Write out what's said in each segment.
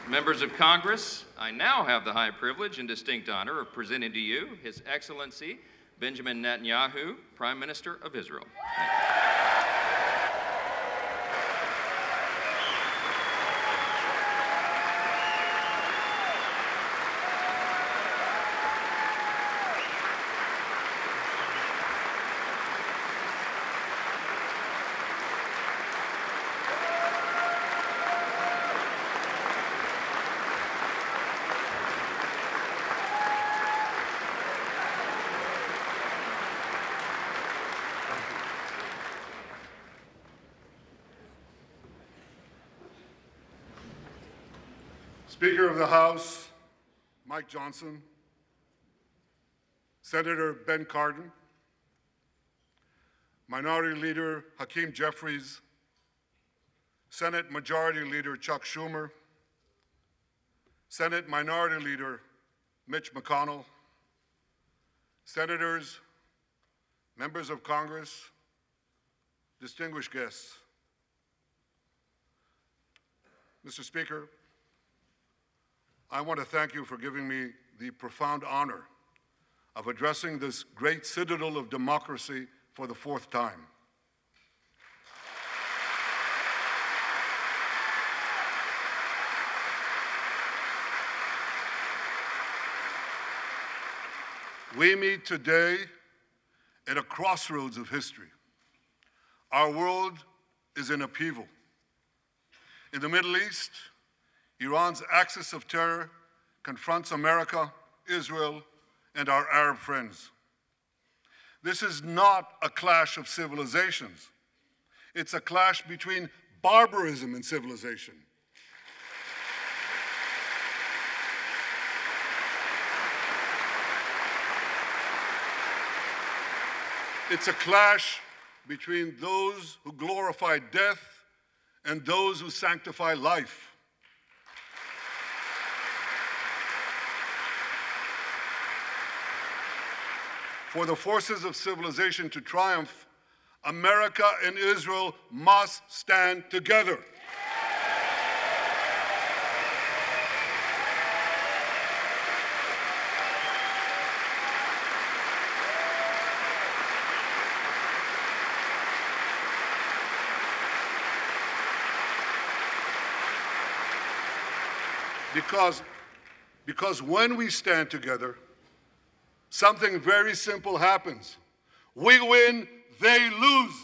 Members of Congress, I now have the high privilege and distinct honor of presenting to you His Excellency Benjamin Netanyahu, Prime Minister of Israel. Speaker of the House, Mike Johnson, Senator Ben Cardin, Minority Leader Hakeem Jeffries, Senate Majority Leader Chuck Schumer, Senate Minority Leader Mitch McConnell, Senators, members of Congress, distinguished guests. Mr. Speaker, I want to thank you for giving me the profound honor of addressing this great citadel of democracy for the fourth time. We meet today at a crossroads of history. Our world is in upheaval. In the Middle East, Iran's axis of terror confronts America, Israel, and our Arab friends. This is not a clash of civilizations. It's a clash between barbarism and civilization. It's a clash between those who glorify death and those who sanctify life. For the forces of civilization to triumph, America and Israel must stand together. Because when we stand together, something very simple happens. We win, they lose.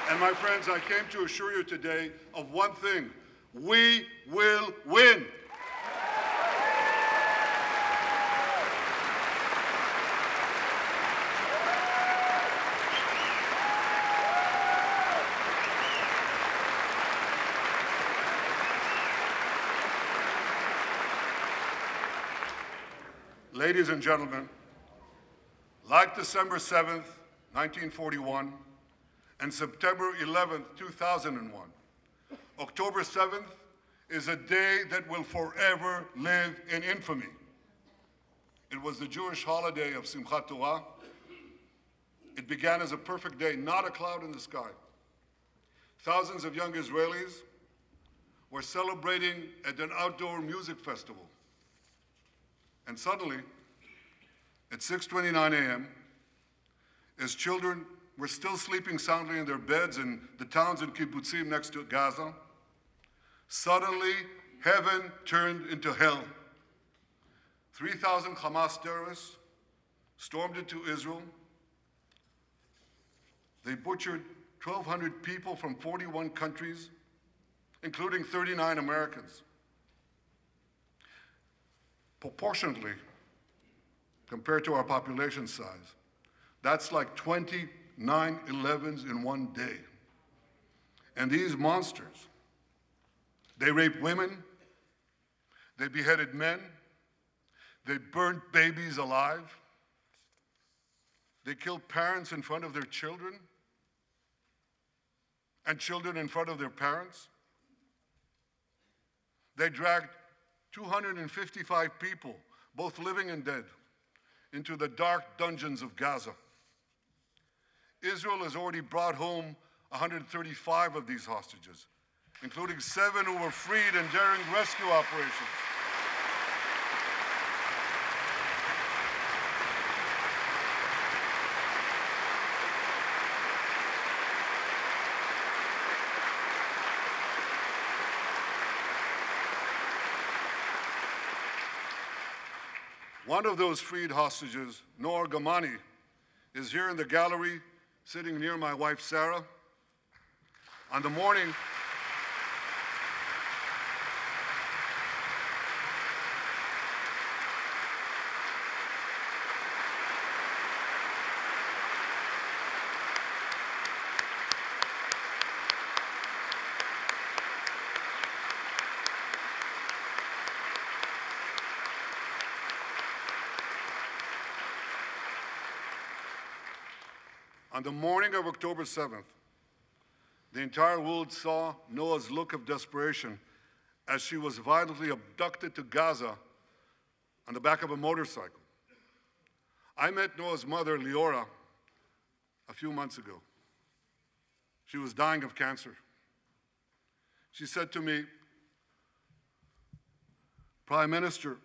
And my friends, I came to assure you today of one thing: we will win. Ladies and gentlemen, like December 7th, 1941, and September 11th, 2001, October 7th is a day that will forever live in infamy. It was the Jewish holiday of Simchat Torah. It began as a perfect day, not a cloud in the sky. Thousands of young Israelis were celebrating at an outdoor music festival. And suddenly, at 6:29 a.m., as children were still sleeping soundly in their beds in the towns and kibbutzim next to Gaza, suddenly heaven turned into hell. 3,000 Hamas terrorists stormed into Israel. They butchered 1,200 people from 41 countries. including 39 Americans. Proportionately, compared to our population size, that's like 20 9/11s in one day. And these monsters, they raped women, they beheaded men, they burnt babies alive, they killed parents in front of their children, and children in front of their parents. They dragged 255 people, both living and dead, into the dark dungeons of Gaza. Israel has already brought home 135 of these hostages, including 7 who were freed in daring rescue operations. One of those freed hostages, Noor Gamani, is here in the gallery, sitting near my wife, Sarah. On the morning of October 7th, the entire world saw Noah's look of desperation as she was violently abducted to Gaza on the back of a motorcycle. I met Noah's mother, Leora, a few months ago. She was dying of cancer. She said to me, "Prime Minister,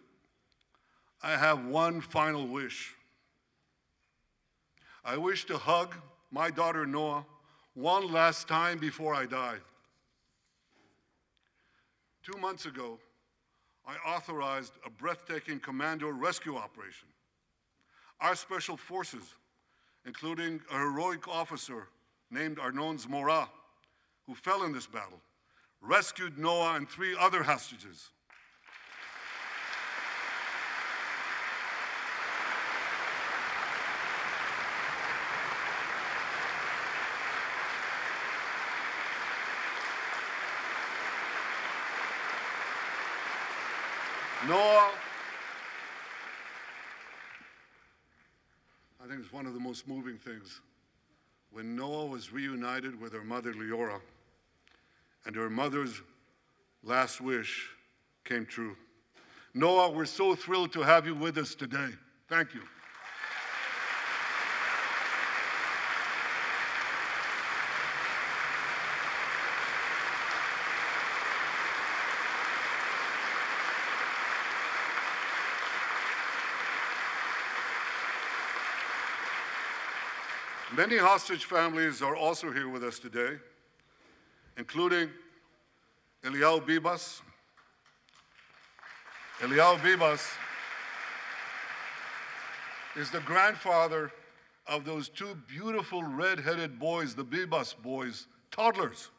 I have one final wish. I wish to hug my daughter Noah one last time before I die." 2 months ago, I authorized a breathtaking commando rescue operation. Our special forces, including a heroic officer named Arnon Zmora, who fell in this battle, rescued Noah and 3 other hostages. Noah, I think it's one of the most moving things. When Noah was reunited with her mother, Leora, and her mother's last wish came true. Noah, we're so thrilled to have you with us today. Thank you. Many hostage families are also here with us today, including Eliyahu Bibas. Eliyahu Bibas is the grandfather of those 2 beautiful red-headed boys, the Bibas boys, toddlers.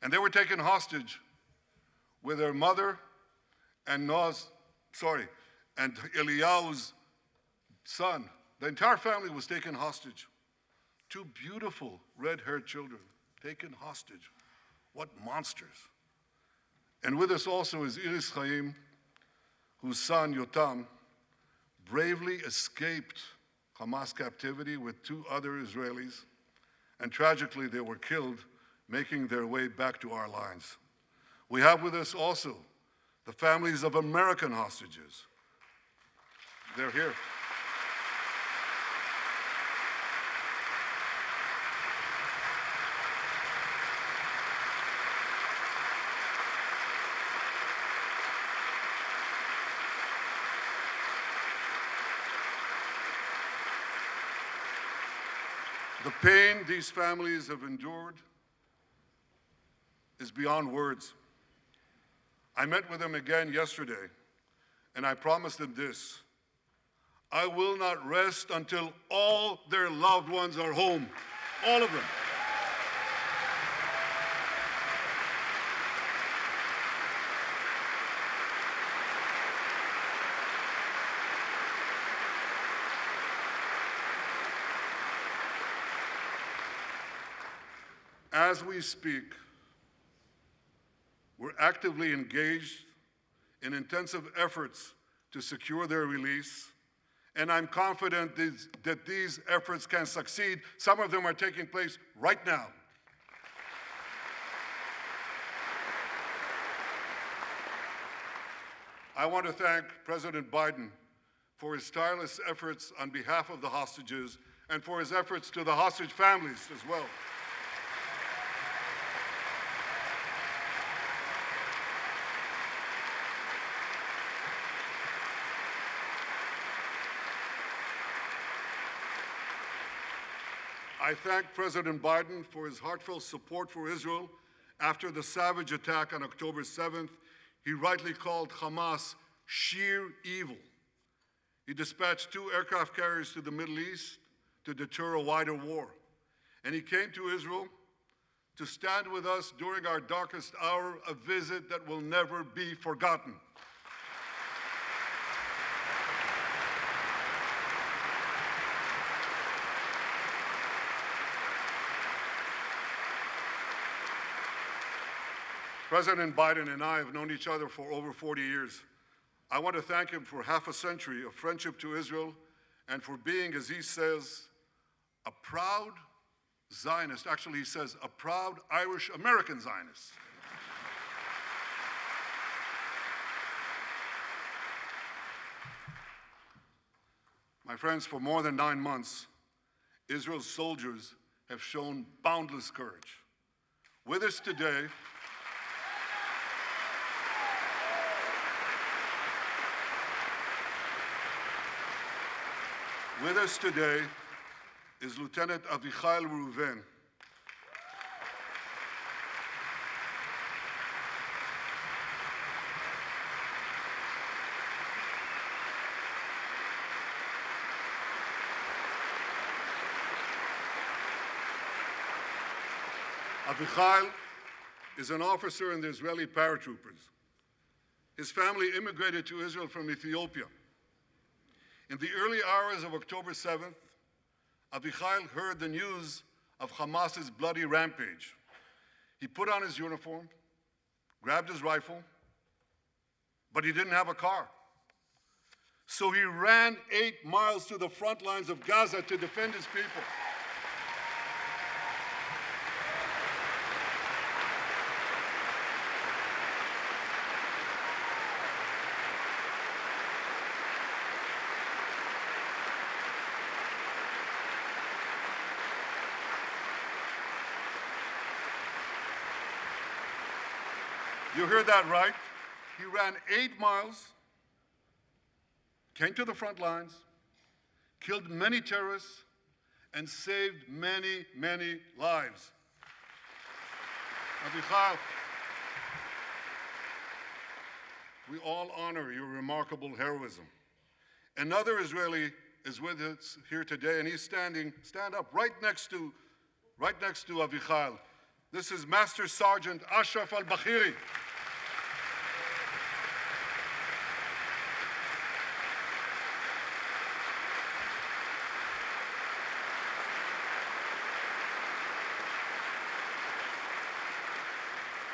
And they were taken hostage with their mother and and Eliyahu's son. The entire family was taken hostage. 2 beautiful red-haired children taken hostage. What monsters. And with us also is Iris Chaim, whose son, Yotam, bravely escaped Hamas captivity with 2 other Israelis, and tragically they were killed, making their way back to our lines. We have with us also the families of American hostages. They're here. The pain these families have endured is beyond words. I met with them again yesterday, and I promised them this: I will not rest until all their loved ones are home, all of them. As we speak, we're actively engaged in intensive efforts to secure their release, and I'm confident that these efforts can succeed. Some of them are taking place right now. I want to thank President Biden for his tireless efforts on behalf of the hostages and for his efforts to the hostage families as well. I thank President Biden for his heartfelt support for Israel after the savage attack on October 7th. He rightly called Hamas sheer evil. He dispatched 2 aircraft carriers to the Middle East to deter a wider war. And he came to Israel to stand with us during our darkest hour, a visit that will never be forgotten. President Biden and I have known each other for over 40 years. I want to thank him for half a century of friendship to Israel and for being, as he says, a proud Zionist. Actually, he says, a proud Irish-American Zionist. My friends, for more than 9 months, Israel's soldiers have shown boundless courage. With us today, is Lieutenant Avichai Reuven. Avichai is an officer in the Israeli paratroopers. His family immigrated to Israel from Ethiopia. In the early hours of October 7th, Avichai heard the news of Hamas's bloody rampage. He put on his uniform, grabbed his rifle, but he didn't have a car. So he ran 8 miles to the front lines of Gaza to defend his people. You heard that right. He ran 8 miles, came to the front lines, killed many terrorists, and saved many, many lives. Avichai, we all honor your remarkable heroism. Another Israeli is with us here today, and he's stand up right next to Avichai. This is Master Sergeant Ashraf al-Bakhiri.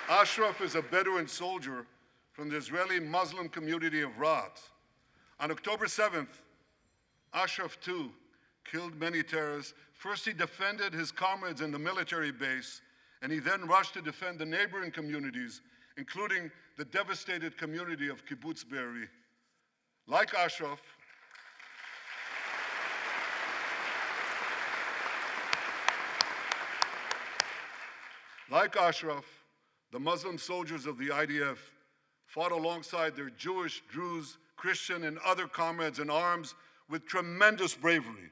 Ashraf is a Bedouin soldier from the Israeli Muslim community of Raat. On October 7th, Ashraf too killed many terrorists. First, he defended his comrades in the military base, and he then rushed to defend the neighboring communities, including the devastated community of Kibbutz Be'eri. Like Ashraf, the Muslim soldiers of the IDF fought alongside their Jewish, Druze, Christian, and other comrades in arms with tremendous bravery.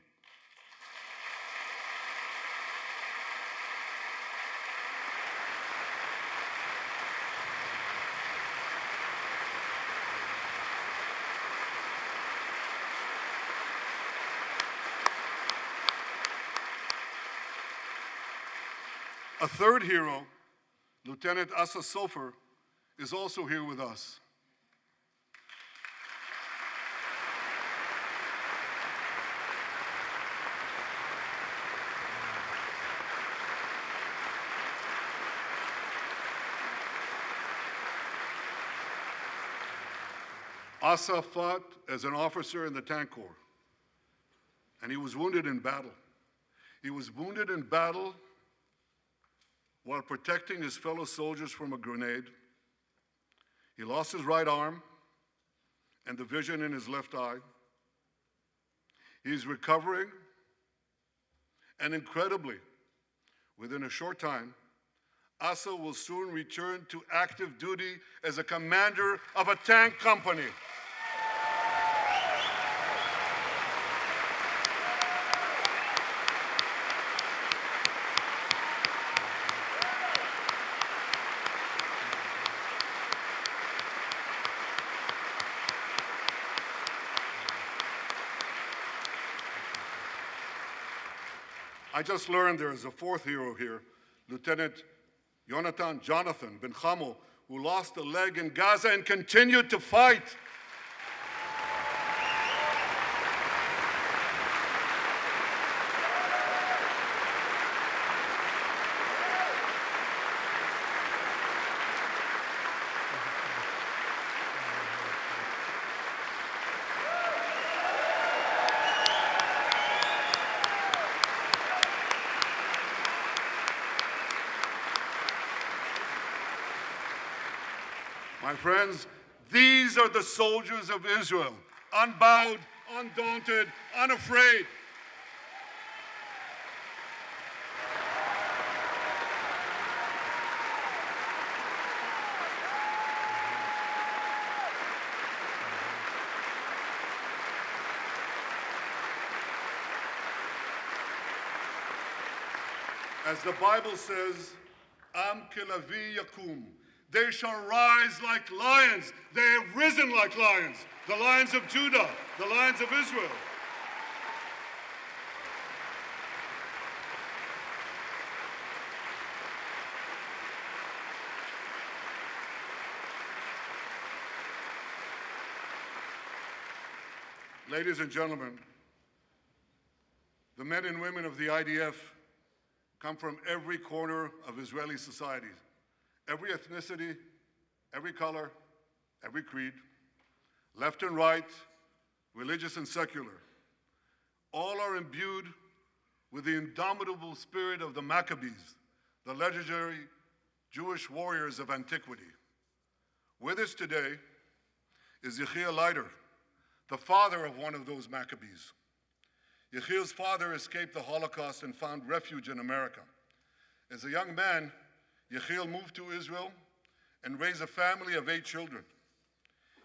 A third hero, Lieutenant Asa Sofer, is also here with us. Asa fought as an officer in the Tank Corps, and he was wounded in battle. He was wounded in battle while protecting his fellow soldiers from a grenade. He lost his right arm and the vision in his left eye. He's recovering, and incredibly, within a short time, Asa will soon return to active duty as a commander of a tank company. I just learned there is a fourth hero here, Lieutenant Jonathan Ben Chamo, who lost a leg in Gaza and continued to fight. My friends, these are the soldiers of Israel, unbowed, undaunted, unafraid. As the Bible says, Am kelavi yakum. They shall rise like lions. They have risen like lions. The lions of Judah, the lions of Israel. Ladies and gentlemen, the men and women of the IDF come from every corner of Israeli society. Every ethnicity, every color, every creed, left and right, religious and secular, all are imbued with the indomitable spirit of the Maccabees, the legendary Jewish warriors of antiquity. With us today is Yechiel Leiter, the father of one of those Maccabees. Yechiel's father escaped the Holocaust and found refuge in America. As a young man, Yechiel moved to Israel and raised a family of 8 children.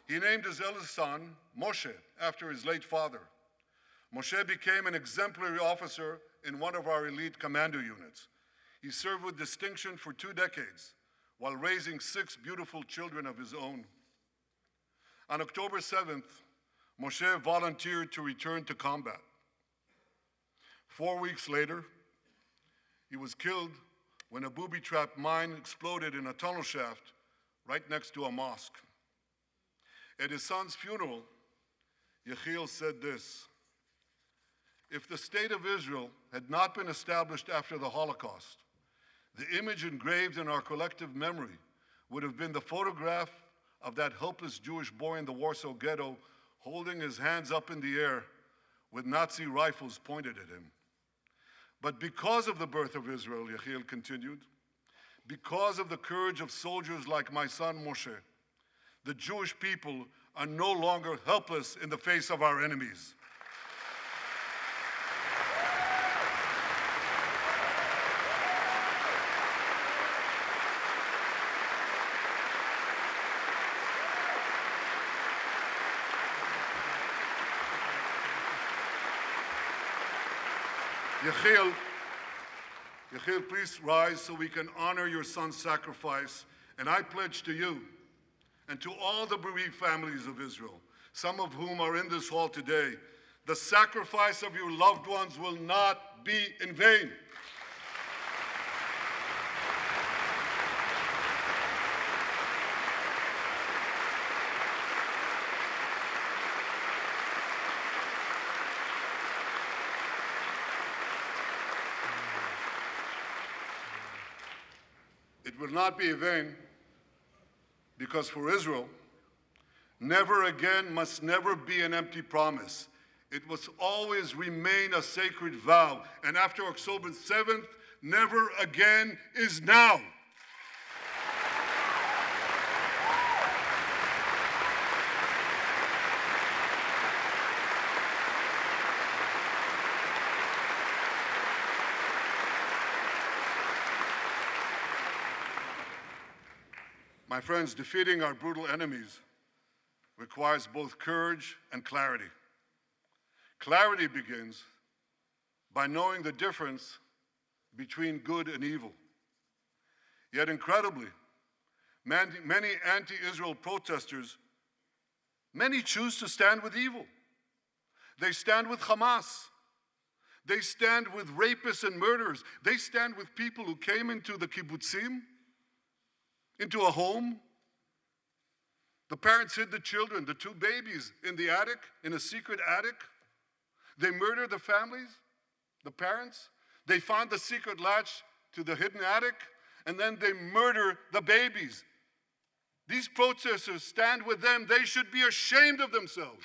He named his eldest son, Moshe, after his late father. Moshe became an exemplary officer in one of our elite commando units. He served with distinction for 2 decades while raising 6 beautiful children of his own. On October 7th, Moshe volunteered to return to combat. 4 weeks later, he was killed when a booby-trapped mine exploded in a tunnel shaft right next to a mosque. At his son's funeral, Yechiel said this: "If the state of Israel had not been established after the Holocaust, the image engraved in our collective memory would have been the photograph of that helpless Jewish boy in the Warsaw Ghetto holding his hands up in the air with Nazi rifles pointed at him. But because of the birth of Israel," Yechiel continued, "because of the courage of soldiers like my son Moshe, the Jewish people are no longer helpless in the face of our enemies." Yechiel, please rise so we can honor your son's sacrifice. And I pledge to you and to all the bereaved families of Israel, some of whom are in this hall today, the sacrifice of your loved ones will not be in vain. It will not be in vain because for Israel, Never again must never be an empty promise. It must always remain a sacred vow. And after October 7th, never again is now. My friends, defeating our brutal enemies requires both courage and clarity. Clarity begins by knowing the difference between good and evil. Yet incredibly, many anti-Israel protesters, many choose to stand with evil. They stand with Hamas. They stand with rapists and murderers. They stand with people who came into the kibbutzim, into a home. The parents hid the children, the two babies, in the attic, in a secret attic. They murdered the families, the parents. They found the secret latch to the hidden attic, and then they murder the babies. These protesters stand with them. They should be ashamed of themselves.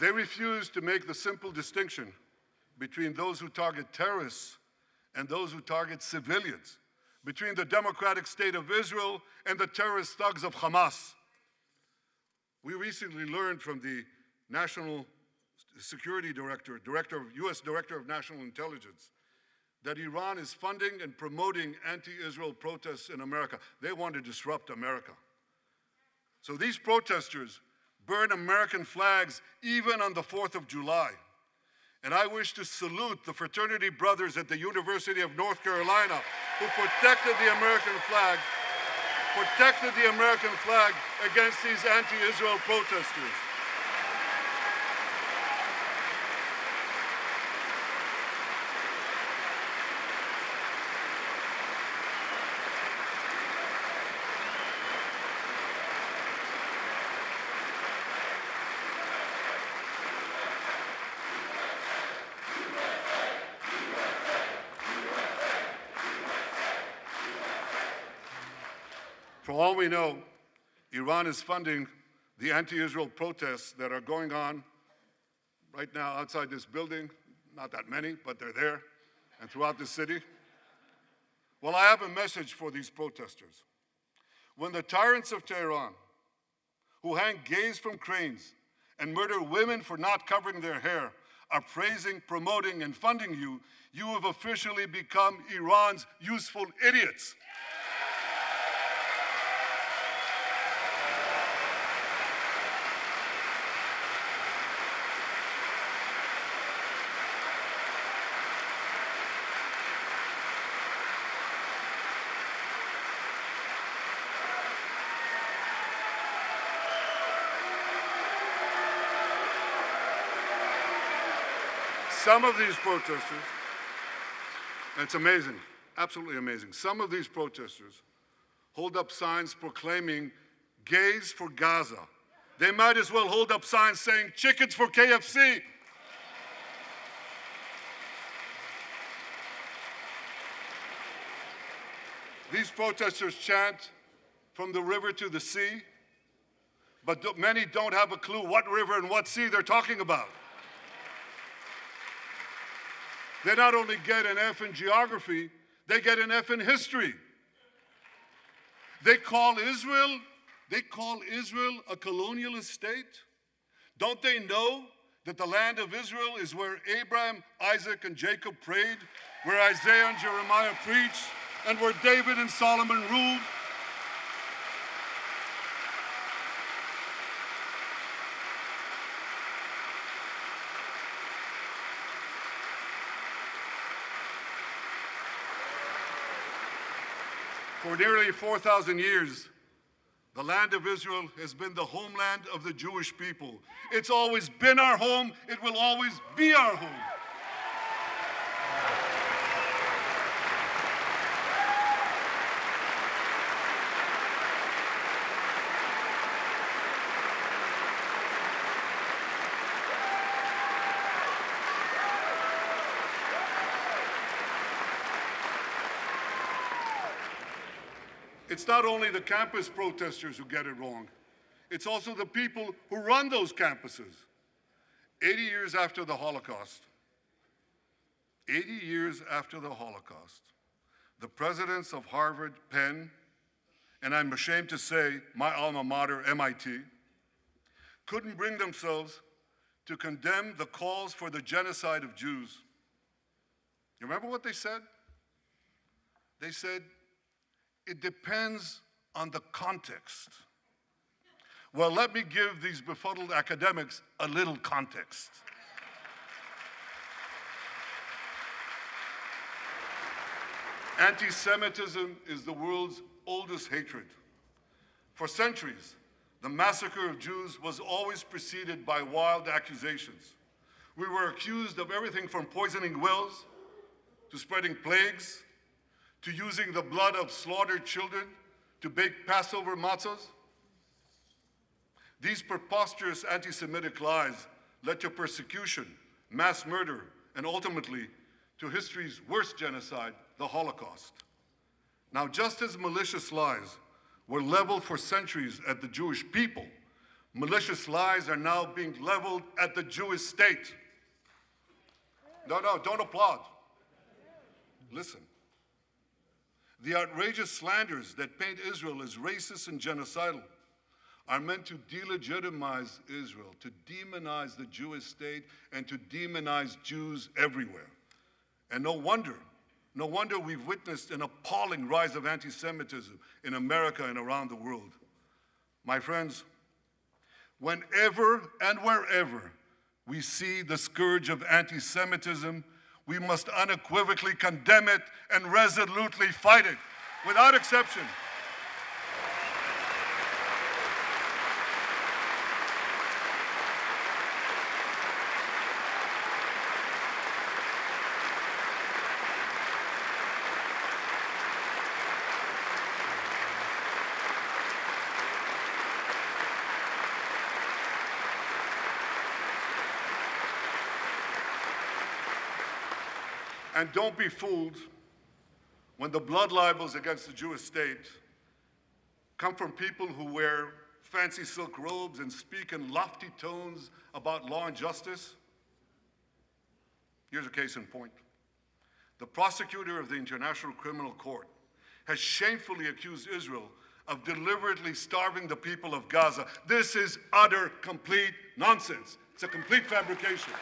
They refuse to make the simple distinction between those who target terrorists and those who target civilians, between the democratic state of Israel and the terrorist thugs of Hamas. We recently learned from the National Security Director, U.S. Director of National Intelligence, that Iran is funding and promoting anti-Israel protests in America. They want to disrupt America. So these protesters burn American flags even on the 4th of July. And I wish to salute the fraternity brothers at the University of North Carolina who protected the American flag against these anti-Israel protesters. For all we know, Iran is funding the anti-Israel protests that are going on right now outside this building. Not that many, but they're there, and throughout the city. Well, I have a message for these protesters. When the tyrants of Tehran, who hang gays from cranes and murder women for not covering their hair, are praising, promoting, and funding you, you have officially become Iran's useful idiots. Some of these protesters, and it's amazing, absolutely amazing, some of these protesters hold up signs proclaiming gays for Gaza. They might as well hold up signs saying chickens for KFC. These protesters chant from the river to the sea, but many don't have a clue what river and what sea they're talking about. They not only get an F in geography, they get an F in history. They call Israel a colonialist state. Don't they know that the land of Israel is where Abraham, Isaac, and Jacob prayed, where Isaiah and Jeremiah preached, and where David and Solomon ruled? For nearly 4,000 years, the land of Israel has been the homeland of the Jewish people. It's always been our home. It will always be our home. It's not only the campus protesters who get it wrong. It's also the people who run those campuses. 80 years after the Holocaust, the presidents of Harvard, Penn, and I'm ashamed to say my alma mater, MIT, couldn't bring themselves to condemn the calls for the genocide of Jews. You remember what they said? They said, it depends on the context. Well, let me give these befuddled academics a little context. Anti-Semitism is the world's oldest hatred. For centuries, the massacre of Jews was always preceded by wild accusations. We were accused of everything from poisoning wells to spreading plagues, to using the blood of slaughtered children to bake Passover matzahs. These preposterous anti-Semitic lies led to persecution, mass murder, and ultimately to history's worst genocide, the Holocaust. Now, just as malicious lies were leveled for centuries at the Jewish people, malicious lies are now being leveled at the Jewish state. No, don't applaud. Listen. The outrageous slanders that paint Israel as racist and genocidal are meant to delegitimize Israel, to demonize the Jewish state, and to demonize Jews everywhere. And no wonder we've witnessed an appalling rise of anti-Semitism in America and around the world. My friends, whenever and wherever we see the scourge of anti-Semitism, we must unequivocally condemn it and resolutely fight it, without exception. And don't be fooled when the blood libels against the Jewish state come from people who wear fancy silk robes and speak in lofty tones about law and justice. Here's a case in point. The prosecutor of the International Criminal Court has shamefully accused Israel of deliberately starving the people of Gaza. This is utter, complete nonsense. It's a complete fabrication.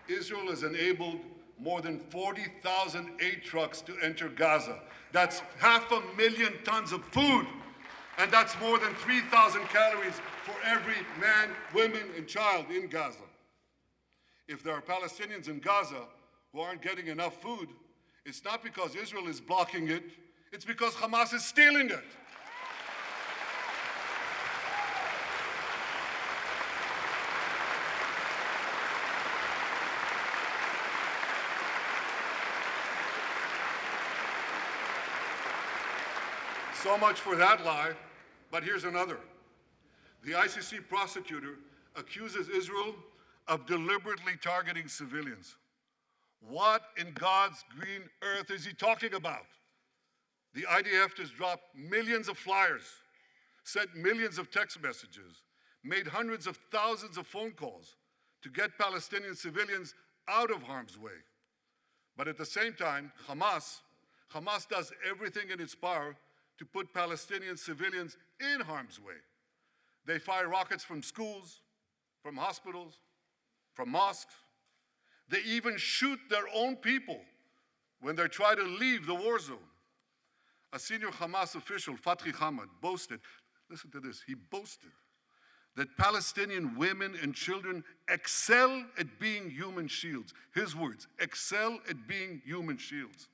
Israel has enabled more than 40,000 aid trucks to enter Gaza. That's 500,000 tons of food, and that's more than 3,000 calories for every man, woman, and child in Gaza. If there are Palestinians in Gaza who aren't getting enough food, it's not because Israel is blocking it, it's because Hamas is stealing it. So much for that lie, but here's another. The ICC prosecutor accuses Israel of deliberately targeting civilians. What in God's green earth is he talking about? The IDF has dropped millions of flyers, sent millions of text messages, made hundreds of thousands of phone calls to get Palestinian civilians out of harm's way. But at the same time, Hamas does everything in its power to put Palestinian civilians in harm's way. They fire rockets from schools, from hospitals, from mosques. They even shoot their own people when they try to leave the war zone. A senior Hamas official, Fatri Hamad, boasted, listen to this, he boasted that Palestinian women and children excel at being human shields. His words, excel at being human shields.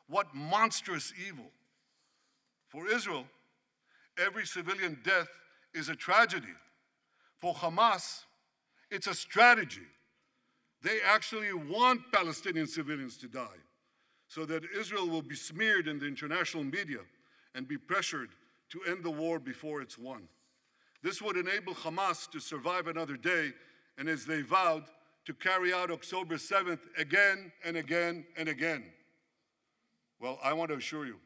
What monstrous evil. For Israel, every civilian death is a tragedy. For Hamas, it's a strategy. They actually want Palestinian civilians to die so that Israel will be smeared in the international media and be pressured to end the war before it's won. This would enable Hamas to survive another day and, as they vowed, to carry out October 7th again and again and again. Well, I want to assure you,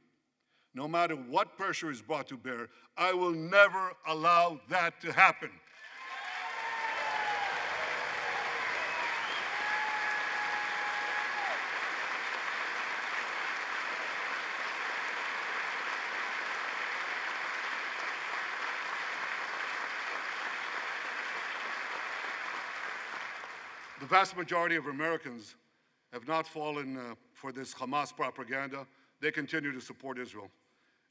no matter what pressure is brought to bear, I will never allow that to happen. The vast majority of Americans have not fallen for this Hamas propaganda. They continue to support Israel.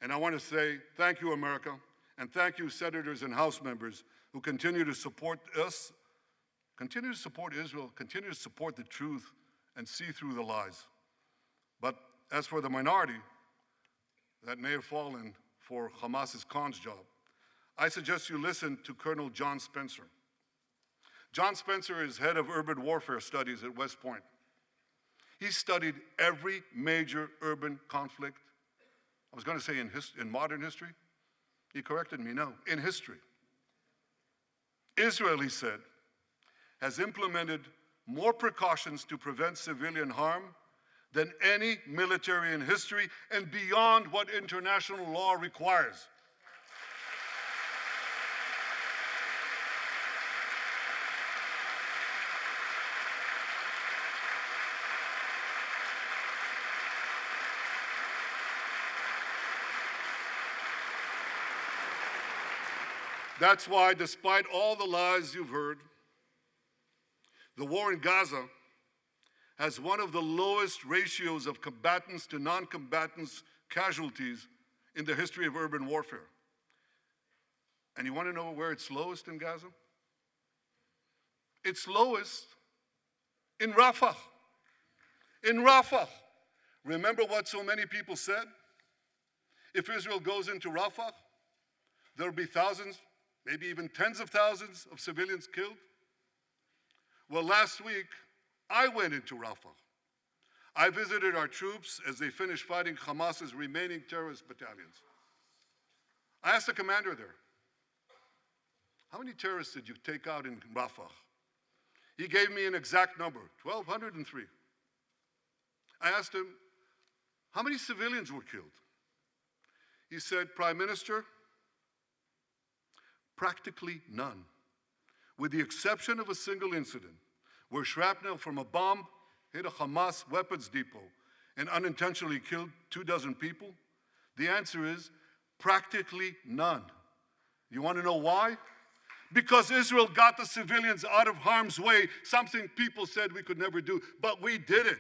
And I want to say thank you, America, and thank you, senators and House members, who continue to support us, continue to support Israel, continue to support the truth, and see through the lies. But as for the minority that may have fallen for Hamas's con's job, I suggest you listen to Colonel John Spencer. John Spencer is head of urban warfare studies at West Point. He studied every major urban conflict. I was going to say in modern history. He corrected me, no, in history. Israel, he said, has implemented more precautions to prevent civilian harm than any military in history and beyond what international law requires. That's why, despite all the lies you've heard, the war in Gaza has one of the lowest ratios of combatants to non-combatants casualties in the history of urban warfare. And you want to know where it's lowest in Gaza? It's lowest in Rafah. In Rafah. Remember what so many people said? If Israel goes into Rafah, there'll be thousands, maybe even tens of thousands of civilians killed. Well, last week, I went into Rafah. I visited our troops as they finished fighting Hamas's remaining terrorist battalions. I asked the commander there, how many terrorists did you take out in Rafah? He gave me an exact number, 1,203. I asked him, how many civilians were killed? He said, Prime Minister, practically none, with the exception of a single incident where shrapnel from a bomb hit a Hamas weapons depot and unintentionally killed 24 people. The answer is practically none. You want to know why? Because Israel got the civilians out of harm's way, something people said we could never do, but we did it.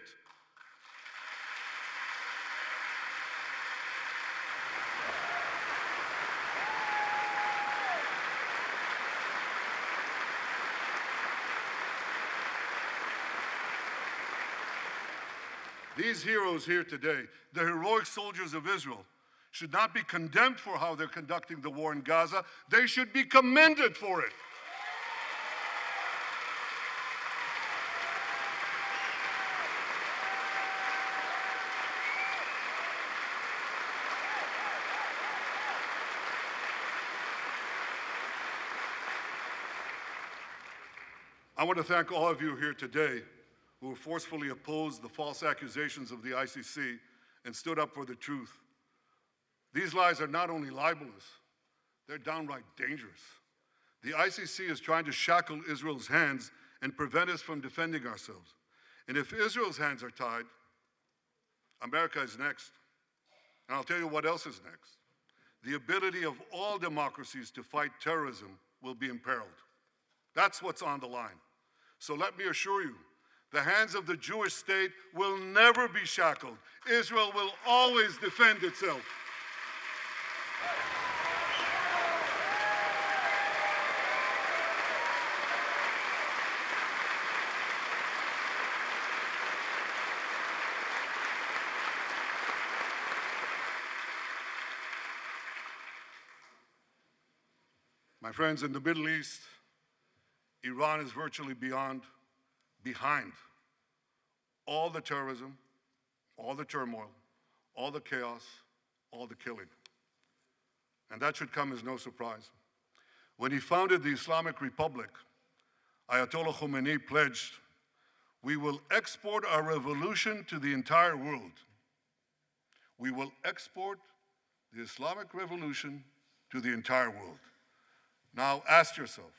These heroes here today, the heroic soldiers of Israel, should not be condemned for how they're conducting the war in Gaza. They should be commended for it. I want to thank all of you here today who forcefully opposed the false accusations of the ICC and stood up for the truth. These lies are not only libelous, they're downright dangerous. The ICC is trying to shackle Israel's hands and prevent us from defending ourselves. And if Israel's hands are tied, America is next. And I'll tell you what else is next. The ability of all democracies to fight terrorism will be imperiled. That's what's on the line. So let me assure you, the hands of the Jewish state will never be shackled. Israel will always defend itself. My friends, in the Middle East, Iran is virtually behind all the terrorism, all the turmoil, all the chaos, all the killing. And that should come as no surprise. When he founded the Islamic Republic, Ayatollah Khomeini pledged, "We will export our revolution to the entire world." We will export the Islamic revolution to the entire world. Now ask yourself,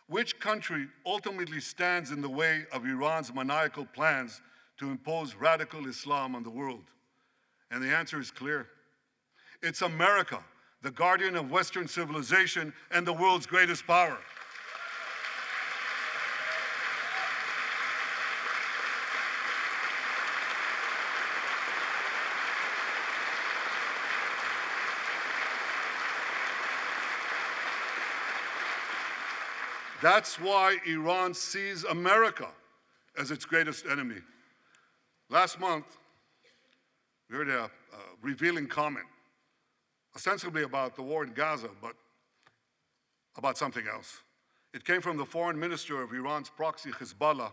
which country ultimately stands in the way of Iran's maniacal plans to impose radical Islam on the world? And the answer is clear. It's America, the guardian of Western civilization and the world's greatest power. That's why Iran sees America as its greatest enemy. Last month, we heard a revealing comment, ostensibly about the war in Gaza, but about something else. It came from the foreign minister of Iran's proxy, Hezbollah,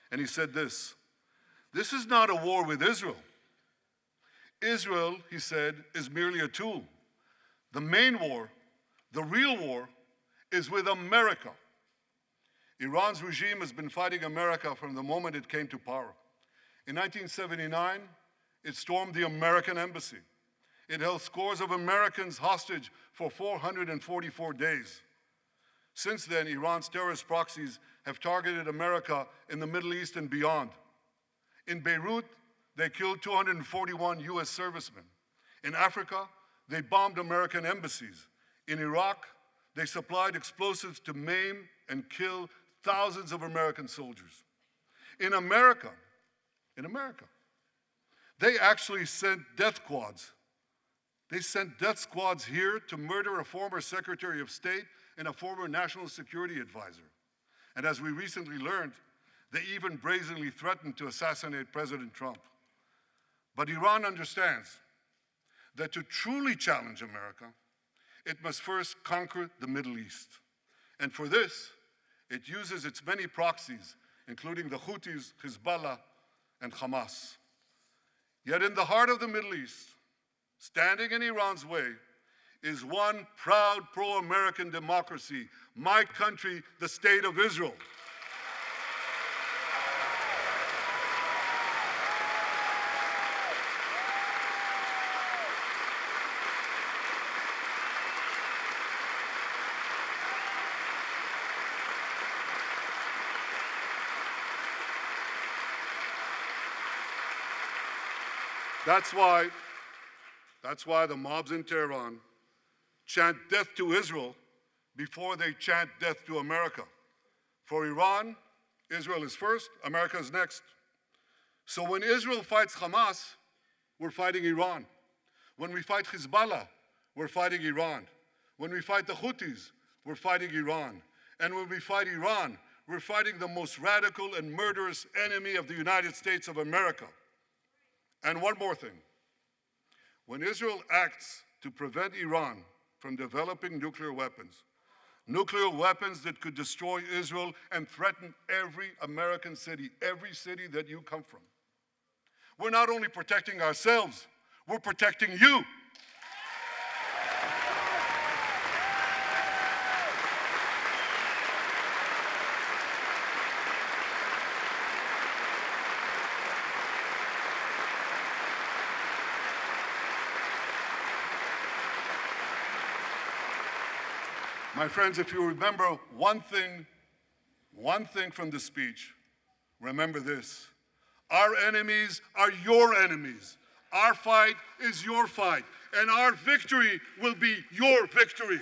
and he said this: "This is not a war with Israel. Israel," he said, "is merely a tool. The main war, the real war, is with America." Iran's regime has been fighting America from the moment it came to power. In 1979, it stormed the American embassy. It held scores of Americans hostage for 444 days. Since then, Iran's terrorist proxies have targeted America in the Middle East and beyond. In Beirut, they killed 241 US servicemen. In Africa, they bombed American embassies. In Iraq, they supplied explosives to maim and kill thousands of American soldiers. In America, they actually sent death squads. They sent death squads here to murder a former Secretary of State and a former National Security Advisor. And as we recently learned, they even brazenly threatened to assassinate President Trump. But Iran understands that to truly challenge America, it must first conquer the Middle East. And for this, it uses its many proxies, including the Houthis, Hezbollah, and Hamas. Yet in the heart of the Middle East, standing in Iran's way, is one proud pro-American democracy, my country, the State of Israel. That's why the mobs in Tehran chant death to Israel before they chant death to America. For Iran, Israel is first, America is next. So when Israel fights Hamas, we're fighting Iran. When we fight Hezbollah, we're fighting Iran. When we fight the Houthis, we're fighting Iran. And when we fight Iran, we're fighting the most radical and murderous enemy of the United States of America. And one more thing. When Israel acts to prevent Iran from developing nuclear weapons that could destroy Israel and threaten every American city, every city that you come from, we're not only protecting ourselves, we're protecting you. My friends, if you remember one thing from the speech, remember this: our enemies are your enemies. Our fight is your fight, and our victory will be your victory.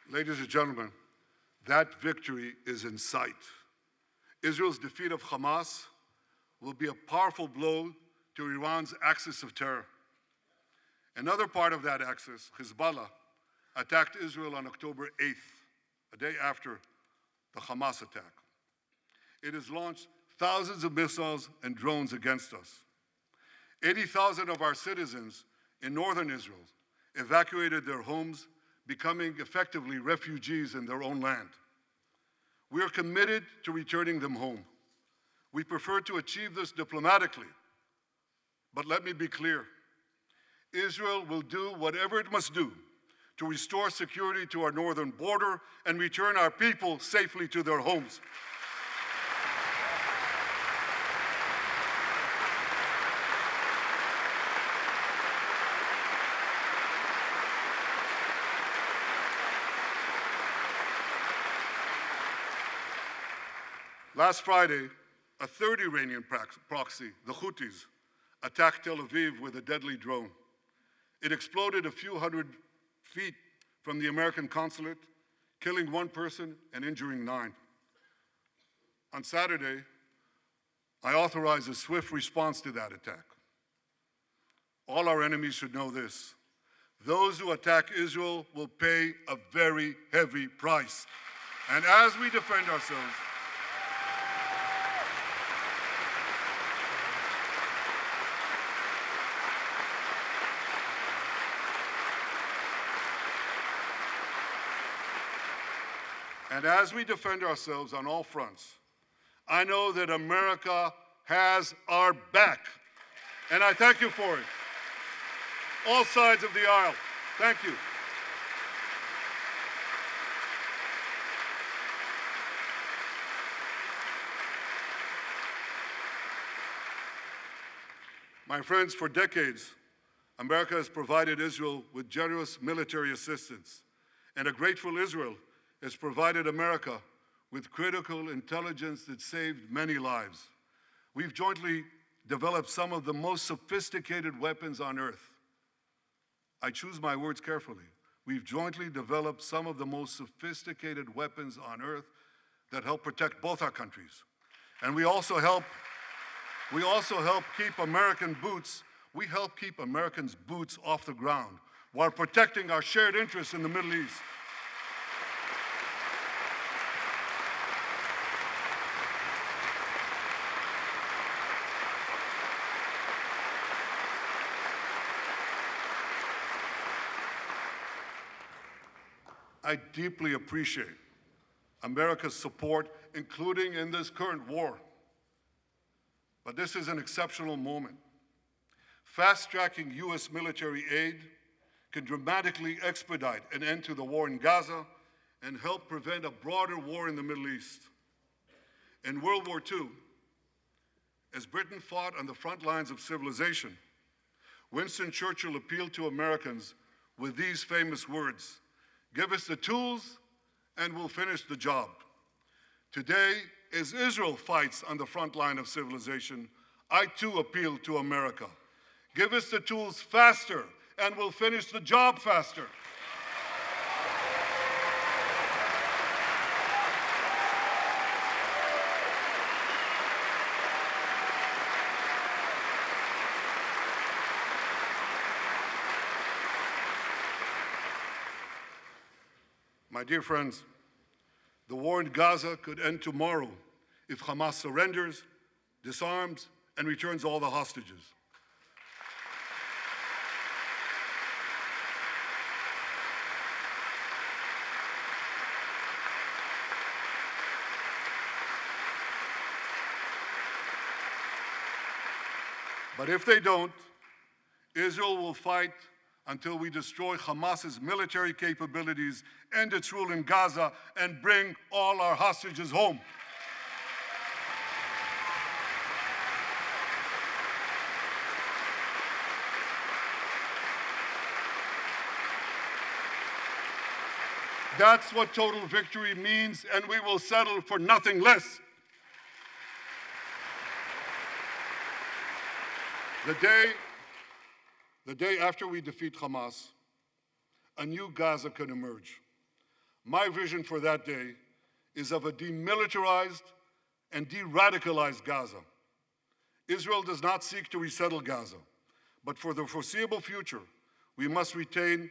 Ladies and gentlemen, that victory is in sight. Israel's defeat of Hamas will be a powerful blow to Iran's axis of terror. Another part of that axis, Hezbollah, attacked Israel on October 8th, a day after the Hamas attack. It has launched thousands of missiles and drones against us. 80,000 of our citizens in northern Israel evacuated their homes, becoming effectively refugees in their own land. We are committed to returning them home. We prefer to achieve this diplomatically, but let me be clear. Israel will do whatever it must do to restore security to our northern border and return our people safely to their homes. Last Friday, a third Iranian proxy, the Houthis, attacked Tel Aviv with a deadly drone. It exploded a few hundred feet from the American consulate, killing one person and injuring 9. On Saturday, I authorized a swift response to that attack. All our enemies should know this. Those who attack Israel will pay a very heavy price. And as we defend ourselves, on all fronts, I know that America has our back, and I thank you for it. All sides of the aisle, thank you. My friends, for decades, America has provided Israel with generous military assistance, and a grateful Israel has provided America with critical intelligence that saved many lives. We've jointly developed some of the most sophisticated weapons on earth. I choose my words carefully. We've jointly developed some of the most sophisticated weapons on earth that help protect both our countries. And we also help keep Americans' boots off the ground while protecting our shared interests in the Middle East. I deeply appreciate America's support, including in this current war. But this is an exceptional moment. Fast-tracking U.S. military aid can dramatically expedite an end to the war in Gaza and help prevent a broader war in the Middle East. In World War II, as Britain fought on the front lines of civilization, Winston Churchill appealed to Americans with these famous words: "Give us the tools and we'll finish the job." Today, as Israel fights on the front line of civilization, I too appeal to America. Give us the tools faster and we'll finish the job faster. My dear friends, the war in Gaza could end tomorrow if Hamas surrenders, disarms, and returns all the hostages. But if they don't, Israel will fight until we destroy Hamas's military capabilities, end its rule in Gaza, and bring all our hostages home. That's what total victory means, and we will settle for nothing less. The day after we defeat Hamas, a new Gaza can emerge. My vision for that day is of a demilitarized and de-radicalized Gaza. Israel does not seek to resettle Gaza, but for the foreseeable future, We must retain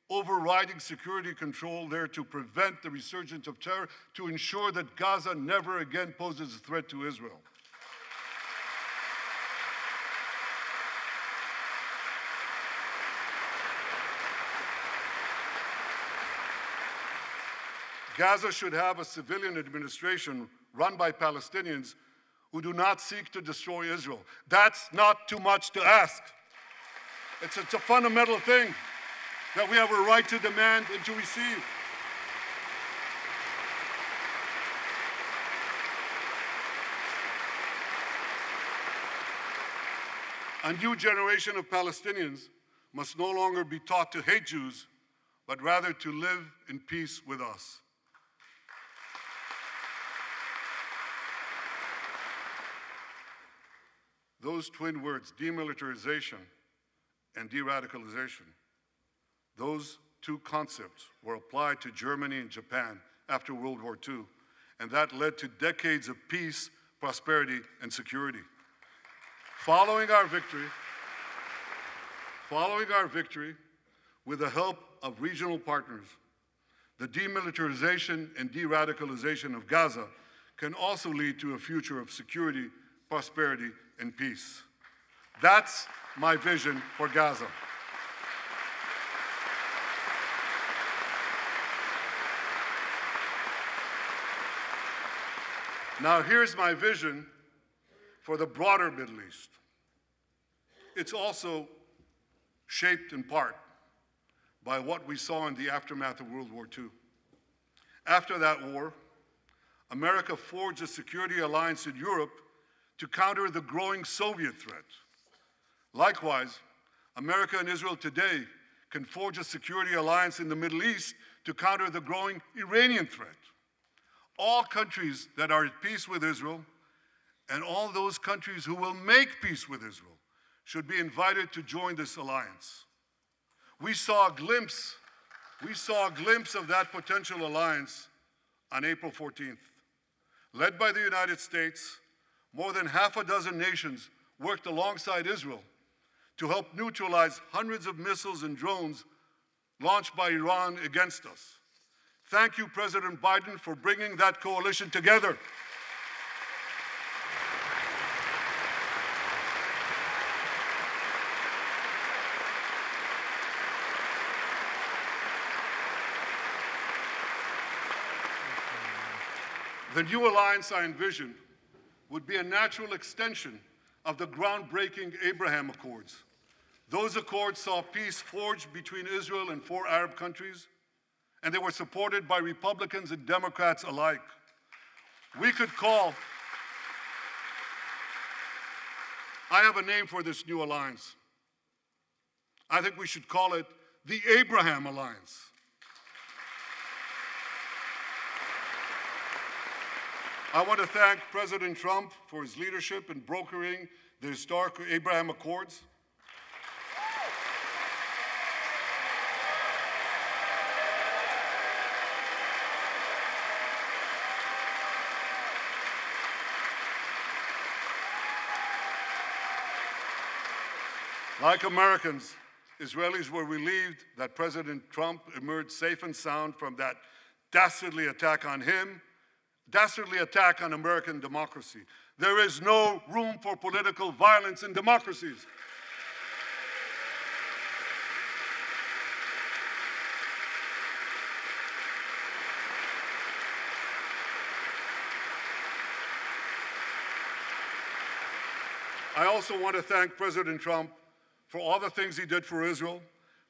overriding security control there to prevent the resurgence of terror, to ensure that Gaza never again poses a threat to Israel. Gaza should have a civilian administration run by Palestinians who do not seek to destroy Israel. That's not too much to ask. It's a fundamental thing that we have a right to demand and to receive. A new generation of Palestinians must no longer be taught to hate Jews, but rather to live in peace with us. Those twin words, demilitarization and de-radicalization, those two concepts were applied to Germany and Japan after World War II, and that led to decades of peace, prosperity, and security. Following our victory, with the help of regional partners, the demilitarization and de-radicalization of Gaza can also lead to a future of security, prosperity, and peace. That's my vision for Gaza. Now here's my vision for the broader Middle East. It's also shaped in part by what we saw in the aftermath of World War II. After that war, America forged a security alliance in Europe to counter the growing Soviet threat. Likewise, America and Israel today can forge a security alliance in the Middle East to counter the growing Iranian threat. All countries that are at peace with Israel and all those countries who will make peace with Israel should be invited to join this alliance. We saw a glimpse of that potential alliance on April 14th. Led by the United States, more than half a dozen nations worked alongside Israel to help neutralize hundreds of missiles and drones launched by Iran against us. Thank you, President Biden, for bringing that coalition together. The new alliance I envisioned would be a natural extension of the groundbreaking Abraham Accords. Those accords saw peace forged between Israel and 4 Arab countries, and they were supported by Republicans and Democrats alike. I have a name for this new alliance. I think we should call it the Abraham Alliance. I want to thank President Trump for his leadership in brokering the historic Abraham Accords. Like Americans, Israelis were relieved that President Trump emerged safe and sound from that dastardly attack on him, dastardly attack on American democracy. There is no room for political violence in democracies. I also want to thank President Trump for all the things he did for Israel,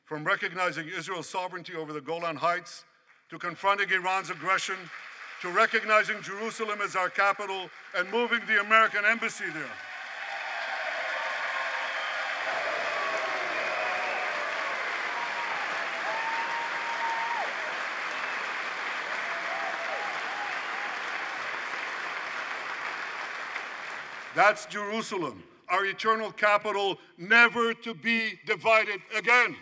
from recognizing Israel's sovereignty over the Golan Heights, to confronting Iran's aggression, to recognizing Jerusalem as our capital and moving the American embassy there. That's Jerusalem, our eternal capital, never to be divided again.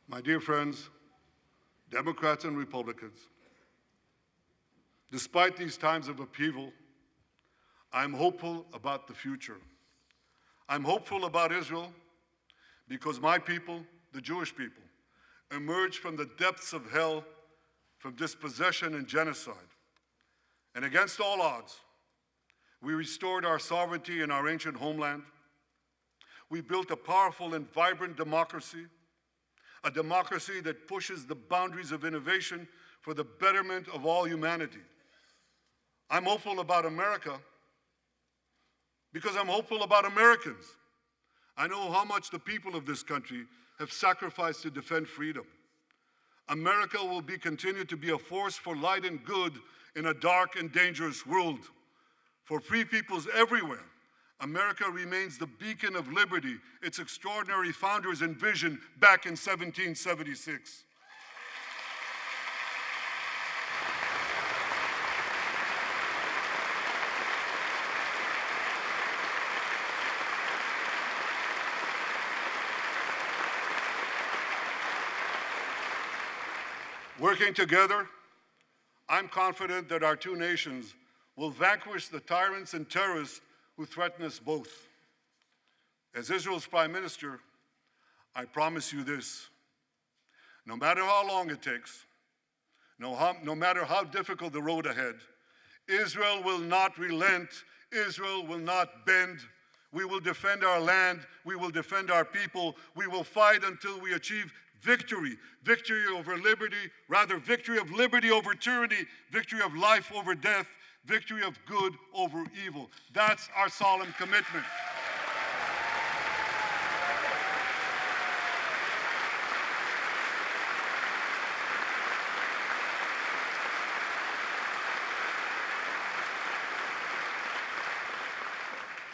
My dear friends, Democrats and Republicans, despite these times of upheaval, I'm hopeful about the future. I'm hopeful about Israel because my people, the Jewish people, emerged from the depths of hell, from dispossession and genocide. And against all odds, we restored our sovereignty in our ancient homeland. We built a powerful and vibrant democracy, a democracy that pushes the boundaries of innovation for the betterment of all humanity. I'm hopeful about America because I'm hopeful about Americans. I know how much the people of this country have sacrificed to defend freedom. America will continue to be a force for light and good in a dark and dangerous world. For free peoples everywhere, America remains the beacon of liberty its extraordinary founders envisioned back in 1776. Working together, I'm confident that our two nations will vanquish the tyrants and terrorists who threaten us both. As Israel's Prime Minister, I promise you this: no matter how long it takes, no matter how difficult the road ahead, Israel will not relent, Israel will not bend. We will defend our land, we will defend our people, we will fight until we achieve victory. Victory over liberty, rather victory of liberty over tyranny, victory of life over death, victory of good over evil. That's our solemn commitment.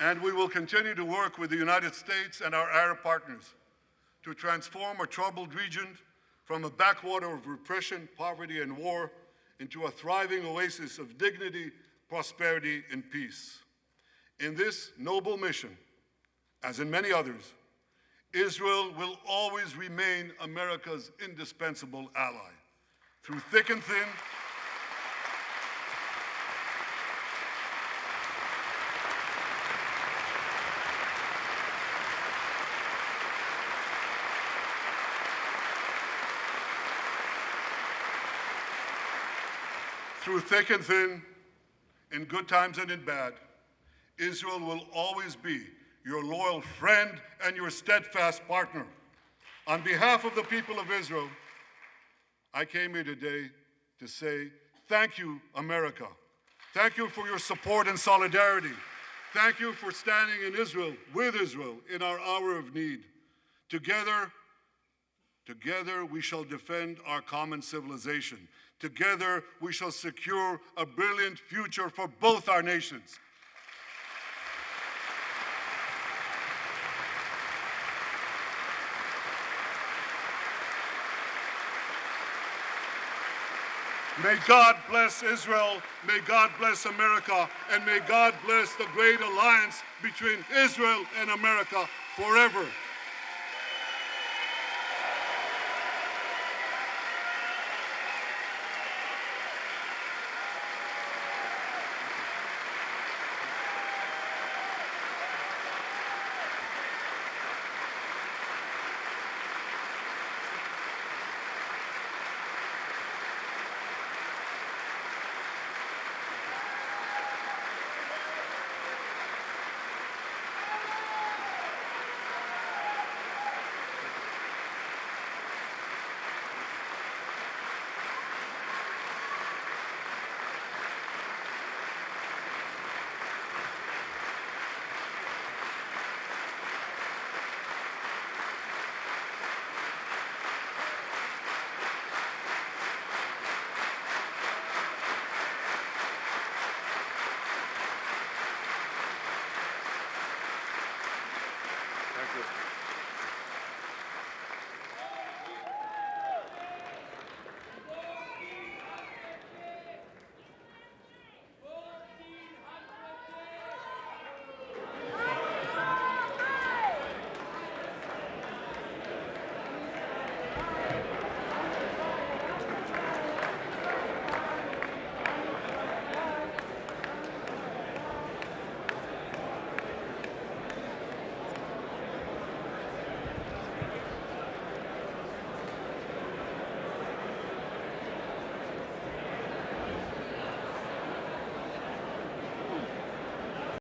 And we will continue to work with the United States and our Arab partners to transform a troubled region from a backwater of repression, poverty, and war into a thriving oasis of dignity, prosperity, and peace. In this noble mission, as in many others, Israel will always remain America's indispensable ally. Through thick and thin, in good times and in bad, Israel will always be your loyal friend and your steadfast partner. On behalf of the people of Israel, I came here today to say thank you, America. Thank you for your support and solidarity. Thank you for standing in Israel, with Israel, in our hour of need. Together we shall defend our common civilization. Together, we shall secure a brilliant future for both our nations. May God bless Israel, may God bless America, and may God bless the great alliance between Israel and America forever.